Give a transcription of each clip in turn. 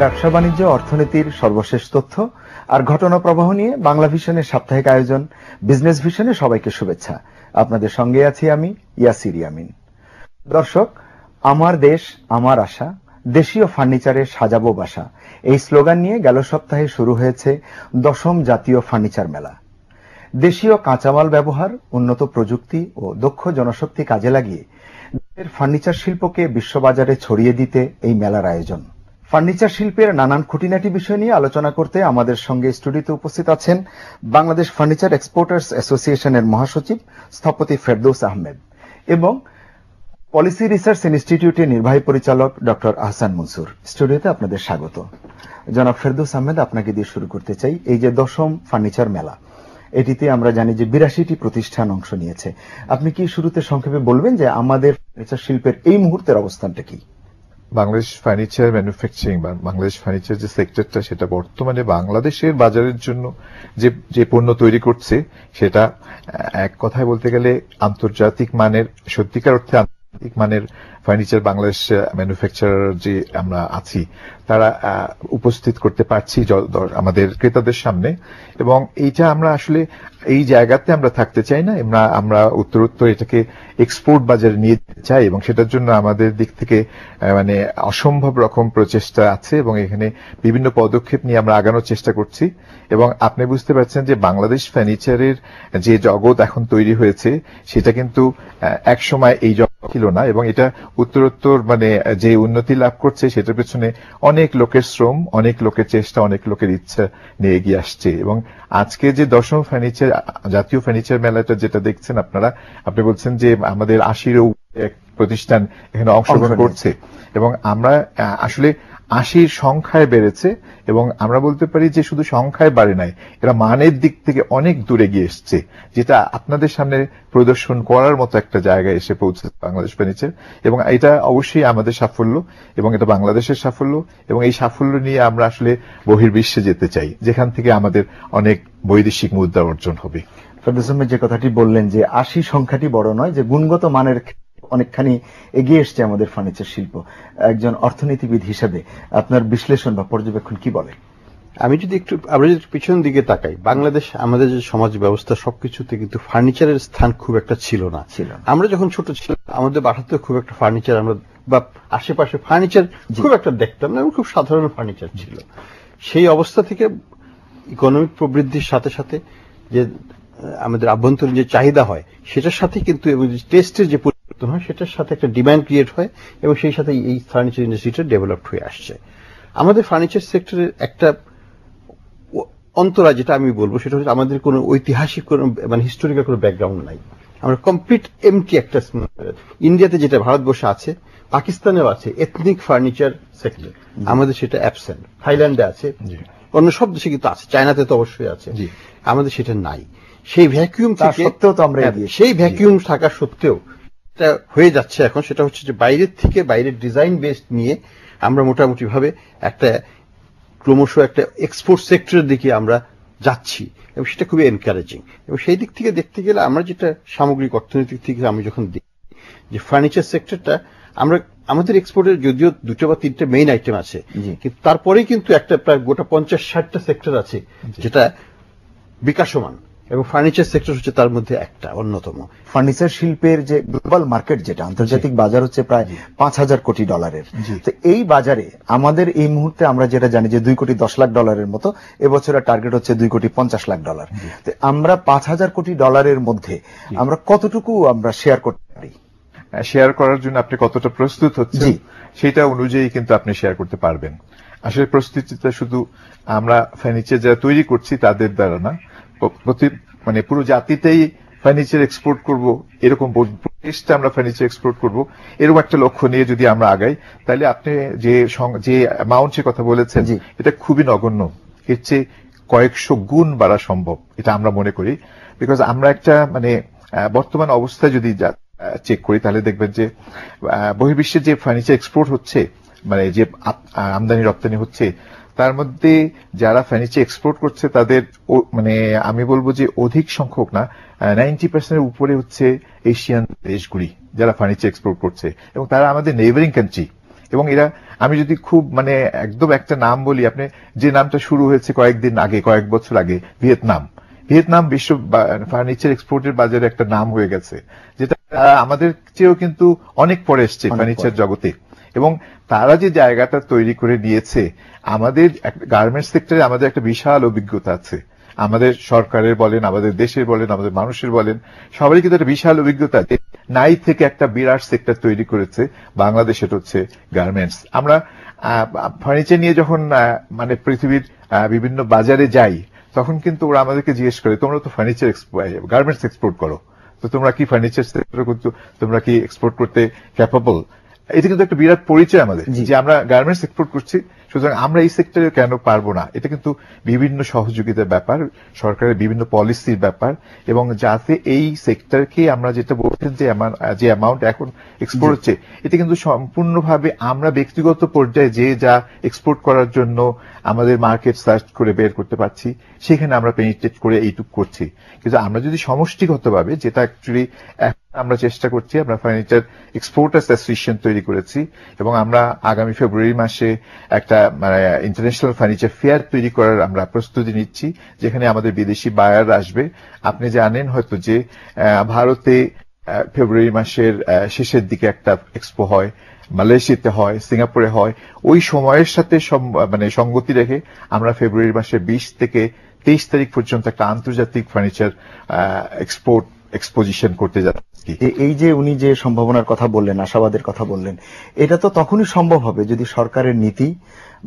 ব্যবসা বাণিজ্য অর্থনীতির সর্বশেষ তথ্য আর ঘটনা প্রবাহ নিয়ে বাংলা ভিশনের সাপ্তাহিক আয়োজন বিজনেস ভিশনে সবাইকে শুভেচ্ছা। আপনাদের সঙ্গে আছি আমি ইয়াসির ইয়ামিন। দর্শক, আমার দেশ আমার আশা, দেশীয় ফার্নিচারের সাজাবো বাসা, এই স্লোগান নিয়ে গেল সপ্তাহে শুরু হয়েছে 10ম জাতীয় ফার্নিচার মেলা। দেশীয় কাঁচামাল ব্যবহার, উন্নত প্রযুক্তি ও দক্ষ জনশক্তি কাজে লাগিয়ে দেশের ফার্নিচার শিল্পকে বিশ্ববাজারে ছড়িয়ে দিতে এই মেলার আয়োজন। ফার্নিচার শিল্পের নানান খুঁটিনাটি বিষয় নিয়ে আলোচনা করতে আমাদের সঙ্গে স্টুডিওতে উপস্থিত আছেন বাংলাদেশ ফার্নিচার এক্সপোর্টার্স অ্যাসোসিয়েশনের মহাসচিব স্থপতি ফেরদৌস আহমেদ এবং পলিসি রিসার্চ ইনস্টিটিউটের নির্বাহী পরিচালক ডক্টর আহসান মনসুর। স্টুডিওতে আপনাদের স্বাগত। জনাব ফেরদৌস আহমেদ, আপনাকে দিয়ে শুরু করতে চাই। এই যে 10ম ফার্নিচার মেলা, এটিতে আমরা জানি যে 82টি প্রতিষ্ঠান অংশ নিয়েছে। আপনি কি শুরুতে সংক্ষেপে বলবেন যে আমাদের ফার্নিচার শিল্পের এই মুহূর্তের অবস্থানটা কি? বাংলাদেশ ফার্নিচার ম্যানুফ্যাকচারিং বা বাংলাদেশ ফার্নিচার যে সেক্টরটা, সেটা বর্তমানে বাংলাদেশের বাজারের জন্য যে পণ্য তৈরি করছে, সেটা এক কথায় বলতে গেলে আন্তর্জাতিক মানের, সত্যিকার অর্থে আন্তর্জাতিক মানের ফার্নিচার বাংলাদেশ ম্যানুফ্যাকচারার যে আমরা আছি তারা উপস্থিত করতে পারছি আমাদের ক্রেতাদের সামনে। এবং এইটা আমরা আসলে এই জায়গাতে আমরা থাকতে চাই না, আমরা উত্তরোত্তর এটাকে এক্সপোর্ট বাজারে নিয়ে যেতে চাই এবং সেটার জন্য আমাদের দিক থেকে মানে অসম্ভব রকম প্রচেষ্টা আছে এবং এখানে বিভিন্ন পদক্ষেপ নিয়ে আমরা আগানোর চেষ্টা করছি। এবং আপনি বুঝতে পারছেন যে বাংলাদেশ ফার্নিচারের যে জগৎ এখন তৈরি হয়েছে সেটা কিন্তু এক সময় এই জগৎ ছিল না, এবং এটা উত্তরোত্তর মানে যে উন্নতি লাভ করছে সেটার পেছনে অনেক লোকের শ্রম, অনেক লোকের চেষ্টা, অনেক লোকের ইচ্ছা নিয়ে এগিয়ে আসছে। এবং আজকে যে 10ম ফার্নিচার জাতীয় ফার্নিচার মেলাটা যেটা দেখছেন আপনারা, আপনি বলছেন যে আমাদের 80-এরও এক প্রতিষ্ঠান এখানে অংশগ্রহণ করছে এবং আমরা আসলে 80-র সংখ্যায় বেড়েছে এবং আমরা বলতে পারি যে শুধু সংখ্যায় বাড়ে নাই, এরা মানের দিক থেকে অনেক দূরে গিয়ে এসছে, যেটা আপনাদের সামনে প্রদর্শন করার মতো একটা জায়গায় এসে পৌঁছেছে বাংলাদেশ ফার্নিচার। এবং এটা অবশ্যই আমাদের সাফল্য এবং এটা বাংলাদেশের সাফল্য, এবং এই সাফল্য নিয়ে আমরা আসলে বহির্বিশ্বে যেতে চাই, যেখান থেকে আমাদের অনেক বৈদেশিক মুদ্রা অর্জন হবে। ফেরদৌস আহমেদ যে কথাটি বললেন যে 80 সংখ্যাটি বড় নয়, যে গুণগত মানের অনেকখানি এগিয়ে এসছে আমাদের ফার্নিচার শিল্প, একজন অর্থনীতিবিদ হিসেবে আপনার বিশ্লেষণ বা পর্যবেক্ষণ কি বলে? আমরা যদি পিছন দিকে তাকাই, বাংলাদেশ আমাদের যে সমাজ ব্যবস্থা সবকিছুতে কিন্তু ফার্নিচারের স্থান খুব একটা ছিল না। আমরা যখন ছোট ছিলাম আমাদের বাসাতে খুব একটা ফার্নিচার আমরা বা আশেপাশে ফার্নিচার খুব একটা দেখতাম না, খুব সাধারণ ফার্নিচার ছিল। সেই অবস্থা থেকে ইকোনমিক প্রবৃদ্ধির সাথে সাথে যে আমাদের আভ্যন্তরীণ যে চাহিদা হয় সেটার সাথে কিন্তু এবং টেস্টের যে পরিবর্তন হয় সেটার সাথে একটা ডিমান্ড ক্রিয়েট হয় এবং সেই সাথে এই ফার্নিচার ইন্ডাস্ট্রিটা ডেভেলপড হয়ে আসছে। আমাদের ফার্নিচার সেক্টরের একটা অন্তরা যেটা আমি বলবো সেটা হচ্ছে আমাদের কোনো ঐতিহাসিক কোনো মানে হিস্টোরিক্যাল কোনো ব্যাকগ্রাউন্ড নাই। আমরা কমপ্লিট এমটি একটা, ইন্ডিয়াতে যেটা ভারতবর্ষে আছে, পাকিস্তানেও আছে এথনিক ফার্নিচার সেক্টর, আমাদের সেটা অ্যাবসেন্ট। থাইল্যান্ডে আছে, অন্য সব দেশে কিন্তু আছে, চায়নাতে তো অবশ্যই আছে, আমাদের সেটা নাই। সেই ভ্যাকুয়াম সত্ত্বেও তো আমরা সেই ভ্যাকুয়াম থাকা সত্ত্বেও এটা হয়ে যাচ্ছে এখন, সেটা হচ্ছে যে বাইরের থেকে বাইরের ডিজাইন বেসড নিয়ে আমরা মোটামুটি ভাবে একটা ক্রমশ একটা এক্সপোর্ট সেক্টরের দিকে আমরা যাচ্ছি এবং সেটা খুবই এনকারেজিং। এবং সেই দিক থেকে দেখতে গেলে আমরা যেটা সামগ্রিক অর্থনৈতিক থেকে আমি যখন দেখি যে ফার্নিচার সেক্টরটা আমরা আমাদের এক্সপোর্টের যদিও 2টা বা 3টে মেইন আইটেম আছে, কিন্তু তারপরেই কিন্তু একটা প্রায় গোটা 50-60টা সেক্টর আছে যেটা বিকাশমান, এবং ফার্নিচার সেক্টর হচ্ছে তার মধ্যে একটা অন্যতম। ফার্নিচার শিল্পের যে গ্লোবাল মার্কেট, যেটা আন্তর্জাতিক বাজার হচ্ছে প্রায় $5,000 কোটি। তো এই বাজারে আমাদের এই মুহূর্তে আমরা যেটা জানি যে $2,10 লাখ মতো, এবছরের টার্গেট হচ্ছে $2,50 লাখ। তো আমরা $5,000 কোটি মধ্যে আমরা কতটুকু আমরা শেয়ার করতে পারি? শেয়ার করার জন্য আপনি কতটা প্রস্তুত হচ্ছেন সেটা অনুযায়ী কিন্তু আপনি শেয়ার করতে পারবেন। আসলে প্রস্তুতিটা শুধু আমরা ফার্নিচার যারা তৈরি করছি তাদের দ্বারা না, মানে পুরো জাতিতেই ফার্নিচার এক্সপোর্ট করব, এরকম প্রচেষ্টা আমরা ফার্নিচার এক্সপোর্ট করব, এরকম একটা লক্ষ্য নিয়ে যদি আমরা আগাই, তাহলে আপনি যে অ্যামাউন্টের কথা বলেছেন এটা খুবই নগণ্য, এর চেয়ে কয়েকশো গুণ বাড়া সম্ভব, এটা আমরা মনে করি। বিকজ আমরা একটা মানে বর্তমান অবস্থায় যদি চেক করি তাহলে দেখবেন যে বহির্বিশ্বে যে ফার্নিচার এক্সপোর্ট হচ্ছে, মানে যে আমদানি রপ্তানি হচ্ছে, তার মধ্যে যারা ফার্নিচার এক্সপোর্ট করছে তাদের মানে আমি বলবো যে অধিক সংখ্যক না, 90% উপরে হচ্ছে এশিয়ান দেশগুলি যারা ফার্নিচার এক্সপোর্ট করছে, এবং তারা আমাদের নেইবারিং কান্ট্রি। এবং এরা, আমি যদি খুব মানে একদম একটা নাম বলি, আপনি যে নামটা শুরু হয়েছে কয়েকদিন আগে, কয়েক বছর আগে, ভিয়েতনাম বিশ্ব ফার্নিচার এক্সপোর্টের বাজারে একটা নাম হয়ে গেছে, যেটা আমাদের চেয়েও কিন্তু অনেক পরে এসছে ফার্নিচার জগতে। এবং তারা যে জায়গাটা তৈরি করে নিয়েছে, আমাদের গার্মেন্টস সেক্টরে আমাদের একটা বিশাল অভিজ্ঞতা আছে। আমাদের সরকারের বলেন, আমাদের দেশের বলেন, আমাদের মানুষের বলেন, সবারই কিন্তু একটা বিশাল অভিজ্ঞতা আছে। নাই থেকে একটা বিরাট সেক্টর তৈরি করেছে বাংলাদেশ, এটা হচ্ছে গার্মেন্টস। আমরা ফার্নিচার নিয়ে যখন মানে পৃথিবীর বিভিন্ন বাজারে যাই, তখন কিন্তু ওরা আমাদেরকে জিজ্ঞেস করে, তোমরা তো ফার্নিচার গার্মেন্টস এক্সপোর্ট করো, তো তোমরা কি ফার্নিচার সেক্টর করছো, তোমরা কি এক্সপোর্ট করতে ক্যাপাবল? এটা কিন্তু একটা বিরাট পরিচয় আমাদের যে আমরা গার্মেন্টস এক্সপোর্ট করছি, সুতরাং আমরা এই সেক্টরে কেন পারবো না। এটা কিন্তু বিভিন্ন সহযোগিতার ব্যাপার, সরকারের বিভিন্ন পলিসির ব্যাপার, এবং যাতে এই সেক্টরকে আমরা যেটা বলছেন যে অ্যামাউন্ট এখন এক্সপোর্ট হচ্ছে, এটা কিন্তু সম্পূর্ণভাবে আমরা ব্যক্তিগত পর্যায়ে যে যা এক্সপোর্ট করার জন্য আমাদের মার্কেট সার্চ করে বের করতে পারছি, সেখানে আমরা পেনিট্রেট করে এইটুকু করছি। কিন্তু আমরা যদি সমষ্টিগতভাবে, যেটা অ্যাকচুয়ালি আমরা চেষ্টা করছি, আমরা ফার্নিচার এক্সপোর্টার্স অ্যাসোসিয়েশন তৈরি করেছি, এবং আমরা আগামী ফেব্রুয়ারি মাসে একটা মানে ইন্টারন্যাশনাল ফার্নিচার ফেয়ার তৈরি করার আমরা প্রস্তুতি নিচ্ছি, যেখানে আমাদের বিদেশি বায়ার আসবে। আপনি জানেন হয়তো যে ভারতে ফেব্রুয়ারি মাসের শেষের দিকে একটা এক্সপো হয়, মালয়েশিয়াতে হয়, সিঙ্গাপুরে হয়। ওই সময়ের সাথে মানে সঙ্গতি রেখে আমরা ফেব্রুয়ারি মাসের 20 থেকে 23 তারিখ পর্যন্ত একটা আন্তর্জাতিক ফার্নিচার এক্সপোর্ট এক্সপোজিশন করতে যাচ্ছি। এই যে উনি যে সম্ভাবনার কথা বললেন, আশাবাদের কথা বললেন, এটা তো তখনই সম্ভব হবে যদি সরকারের নীতি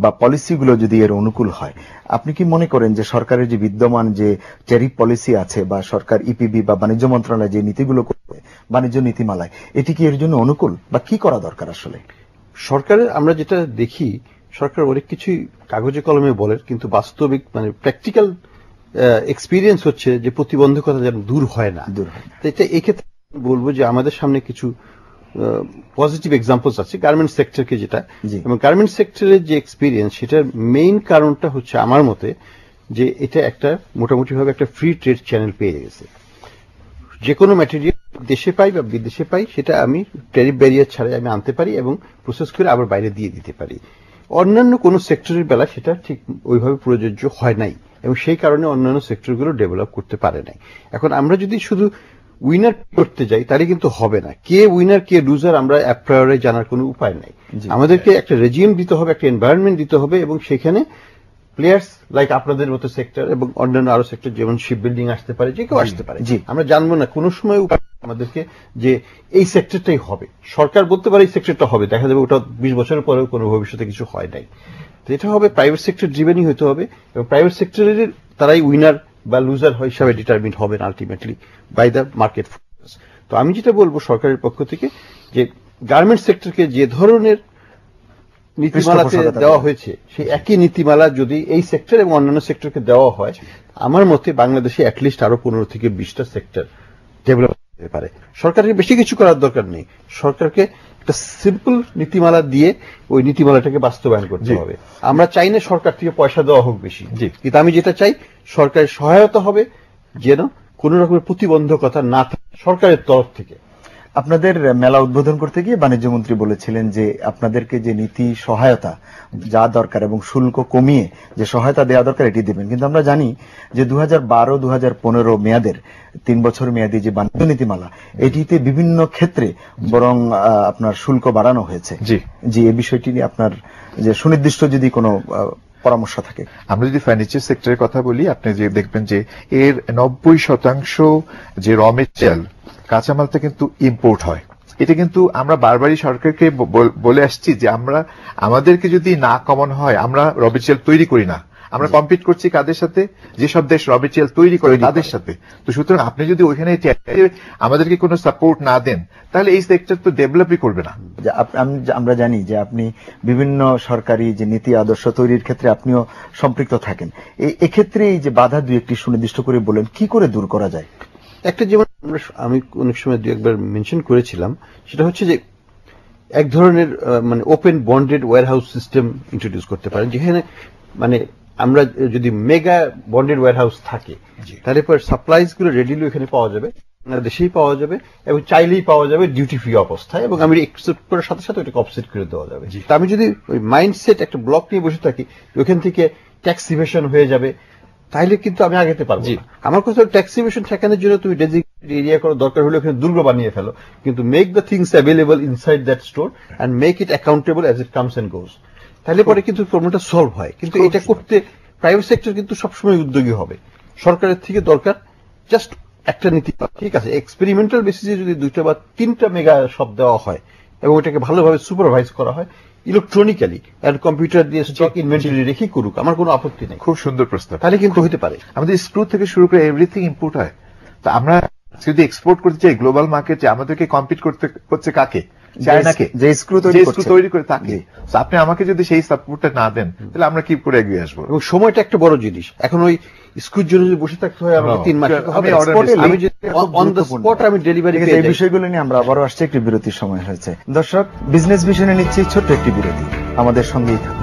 বা পলিসিগুলো যদি এর অনুকূল হয়। আপনি কি মনে করেন যে সরকারের যে বিদ্যমান যে ট্যারিফ পলিসি আছে, বা সরকার ইপিবি বা বাণিজ্য মন্ত্রণালয় যে নীতিগুলো করবে, বাণিজ্য নীতিমালায়, এটি কি এর জন্য অনুকূল, বা কি করা দরকার আসলে? সরকারের আমরা যেটা দেখি, সরকার অনেক কিছুই কাগজে কলমে বলে, কিন্তু বাস্তবিক মানে প্র্যাকটিক্যাল এক্সপিরিয়েন্স হচ্ছে যে প্রতিবন্ধকতা যেন দূর হয় না। এটা এক্ষেত্রে বলবো যে আমাদের সামনে কিছু পজিটিভ এক্সাম্পলস আছে গার্মেন্টস সেক্টরকে, যেটা এবং গার্মেন্টস সেক্টরের যে এক্সপিরিয়েন্স, সেটার মেইন কারণটা হচ্ছে আমার মতে যে এটা একটা মোটামুটি ভাবে একটা ফ্রি ট্রেড চ্যানেল পেয়ে গেছে। যে কোনো ম্যাটেরিয়াল দেশে পাই বা বিদেশে পাই, সেটা আমি ট্যারিফ ব্যারিয়ার ছাড়াই আমি আনতে পারি এবং প্রসেস করে আবার বাইরে দিয়ে দিতে পারি। অন্যান্য কোনো সেক্টরের বেলা সেটা ঠিক ওইভাবে প্রযোজ্য হয় নাই, এবং সেই কারণে অন্যান্য সেক্টরগুলো ডেভেলপ করতে পারে নাই। এখন আমরা যদি শুধু উইনার করতে যাই, তাহলে কিন্তু হবে না। কে উইনার কে লুজার আমরা অ্যাপ্রায়রে জানার কোনো উপায় নাই। আমাদেরকে একটা রেজিম দিতে হবে, একটা এনভায়রনমেন্ট দিতে হবে, এবং সেখানে প্লেয়ার্স লাইক আপনাদের মতো সেক্টর এবং অন্যান্য আরো সেক্টর, যেমন শিপ বিল্ডিং আসতে পারে, যে কেউ আসতে পারে। আমরা জানবো না কোনো সময় আমাদেরকে যে এই সেক্টরটাই হবে। সরকার বলতে পারে এই সেক্টরটা হবে, দেখা যাবে ওটা 20 বছরের পরেও কোনো ভবিষ্যতে কিছু হয় নাই। তো এটা হবে প্রাইভেট সেক্টর ড্রিভেনই হতে হবে, এবং প্রাইভেট সেক্টরের তারাই উইনার বা লুজার হিসাবে ডিটারমিন হবেন ultimately by the market force. তো আমি যেটা বলবো সরকারের পক্ষ থেকে, যে গার্মেন্ট সেক্টরকে যে ধরনের নীতিমালাতে দেওয়া হয়েছে, সেই একই নীতিমালা যদি এই সেক্টর এবং অন্যান্য সেক্টরকে দেওয়া হয়, আমার মতে বাংলাদেশে অ্যাটলিস্ট আরো 15 থেকে 20টা সেক্টর ডেভেলপ হতে পারে। সরকারের বেশি কিছু করার দরকার নেই, সরকারকে একটা সিম্পল নীতিমালা দিয়ে ওই নীতিমালাটাকে বাস্তবায়ন করতে হবে। আমরা চাই না সরকার থেকে পয়সা দেওয়া হোক বেশি, কিন্তু আমি যেটা চাই সরকারের সহায়তা হবে, যেন কোন রকমের প্রতিবন্ধকতা না থাকে সরকারের তরফ থেকে। আপনাদের মেলা উদ্বোধন করতে গিয়ে বাণিজ্য মন্ত্রী বলেছিলেন যে আপনাদেরকে যে নীতি সহায়তা যা দরকার এবং শুল্ক কমিয়ে যে সহায়তা দেওয়া দরকার এটি দেবেন। কিন্তু আমরা জানি যে 2012-2015 মেয়াদের 3 বছর মেয়াদী যে বাণিজ্য নীতিমালা, এটিতে বিভিন্ন ক্ষেত্রে বরং আপনার শুল্ক বাড়ানো হয়েছে। জি, এই বিষয়টি নিয়ে আপনার যে সুনির্দিষ্ট যদি কোনো পরামর্শ থাকে। আমরা যদি ফার্নিচার সেক্টরের কথা বলি, আপনি যে দেখবেন যে এর 90% যে র মেটেরিয়াল কাঁচামালটা কিন্তু ইম্পোর্ট হয়। এটা কিন্তু আমরা বারবারই সরকারকে বলে আসছি যে আমাদেরকে যদি না কমানো হয়, আমরা র মেটেরিয়াল তৈরি করি না। আমরা কম্পিট করছি কাদের সাথে? যেসব দেশ র মেটেরিয়াল তৈরি করে তাদের সাথে। তো সুতরাং আপনি যদি ওইখানে আমাদেরকে কোনো সাপোর্ট না দেন, তাহলে এই সেক্টর তো ডেভেলপই করবে না। আমরা জানি যে আপনি বিভিন্ন সরকারি যে নীতি আদর্শ তৈরির ক্ষেত্রে আপনিও সম্পৃক্ত থাকেন। এক্ষেত্রে এই যে বাধা দুই একটি সুনির্দিষ্ট করে বলেন, কি করে দূর করা যায়? একটা যেমন আমি অনেক সময় দু একবার মেনশন করেছিলাম, সেটা হচ্ছে যে এক ধরনের মানে open bonded warehouse system introduce করতে পারেন, যেখানে মানে আমরা যদি মেগা বন্ডেড ওয়্যারহাউস থাকে, তাহলে পর সাপ্লাইজ গুলো রেডিলি এখানে পাওয়া যাবে, দেশেই পাওয়া যাবে এবং চাইলেই পাওয়া যাবে ডিউটি ফ্রি অবস্থায়, এবং আমি এক্সেপ্ট করার সাথে সাথে ওটাকে অফসেট করে দেওয়া যাবে। তা আমি যদি ওই মাইন্ডসেট একটা ব্লক নিয়ে বসে থাকি ওখান থেকে ট্যাক্স ইভেশন হয়ে যাবে, তাইলে কিন্তু আমি আগাতে পারবো না। আমার কথা ট্যাক্স ইভেশন ঠেকানোর জন্য তুমি ডেজিগনেটেড এরিয়া করার দরকার হলে ওখানে দুর্গ বানিয়ে ফেলো, কিন্তু make the things available inside that store and make it accountable as it comes and goes. তাহলে পরে কিন্তু প্রবলেমটা সলভ হয়। কিন্তু এটা করতে প্রাইভেট সেক্টর কিন্তু সবসময় উদ্যোগী হবে। সরকারের থেকে দরকার জাস্ট একটা নীতি, ঠিক আছে, এক্সপেরিমেন্টাল বেসিসে যদি 2টা বা 3টা মেগা শপ দেওয়া হয় এবং ওটাকে ভালোভাবে সুপারভাইজ করা হয় ইলেকট্রনিক্যালি এন্ড কম্পিউটার দিয়ে স্টক ইনভেন্টরি রেখে করুক, আমার কোনো আপত্তি নেই। খুব সুন্দর প্রস্তাব। তাহলে কিন্তু হতে পারে। আমাদের স্ক্রু থেকে শুরু করে এভরিথিং ইম্পোর্ট হয়, তো আমরা যদি এক্সপোর্ট করতে চাই গ্লোবাল মার্কেটে আমাদেরকে কম্পিট করতে হচ্ছে কাকে? চায়নাকে, যে স্ক্রু তৈরি করে তাকে। আপনি আমাকে যদি সেই সাপোর্টটা না দেন তাহলে আমরা কি করে এগিয়ে আসবো? এবং সময়টা একটা বড় জিনিস। এখন ওই স্ক্রুর জন্য যদি বসে থাকতে হয় আমাকে 3 মাস, আমি অন দ্য স্পট আমি ডেলিভারি। এই বিষয়গুলো নিয়ে আমরা আবারও আসছি, একটি বিরতির সময় হয়েছে। দর্শক, বিজনেস ভিশনে নিচ্ছি ছোট্ট একটি বিরতি, আমাদের সঙ্গেই থাকুন।